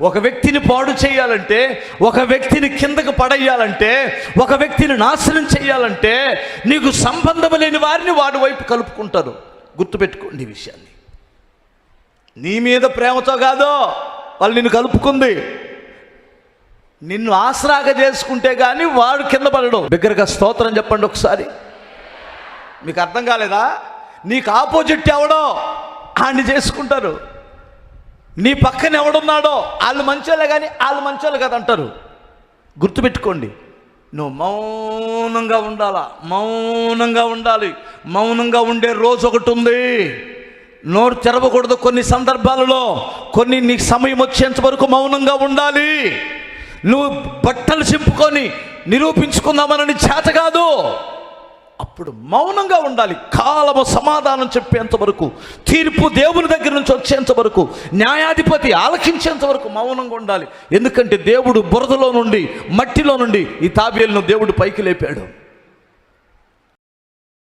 ఒక వ్యక్తిని పాడు చేయాలంటే, ఒక వ్యక్తిని కిందకు పడేయాలంటే, ఒక వ్యక్తిని నాశనం చేయాలంటే నీకు సంబంధం లేని వారిని వాడి వైపు కలుపుకుంటారు. గుర్తుపెట్టుకోండి ఈ విషయాన్ని. నీ మీద ప్రేమతో కాదో వాళ్ళు నిన్ను కలుపుకుంది, నిన్ను ఆసరాగా చేసుకుంటే కానీ వాడు కింద పడడం. బిగ్గరగా స్తోత్రం చెప్పండి ఒకసారి. మీకు అర్థం కాలేదా? నీకు ఆపోజిట్ ఎవడో ఆడిని చేసుకుంటారు. నీ పక్కన ఎవడున్నాడో వాళ్ళు మంచోళ్ళే కానీ వాళ్ళు మంచోళ్ళు కదా అంటారు. గుర్తుపెట్టుకోండి. నువ్వు మౌనంగా ఉండాలా, మౌనంగా ఉండాలి. మౌనంగా ఉండే రోజు ఒకటి ఉంది. నోరు తెరవకూడదు. కొన్ని సందర్భాలలో కొన్ని నీకు సమయం వచ్చేంత వరకు మౌనంగా ఉండాలి. నువ్వు బట్టలు చింపుకొని నిరూపించుకుందామని చేత కాదు. అప్పుడు మౌనంగా ఉండాలి. కాలము సమాధానం చెప్పేంత వరకు, తీర్పు దేవుని దగ్గర నుంచి వచ్చేంత వరకు, న్యాయాధిపతి ఆలకించేంత వరకు మౌనంగా ఉండాలి. ఎందుకంటే దేవుడు బురదలో నుండి, మట్టిలో నుండి ఈ తాబేలును దేవుడు పైకి లేపాడు.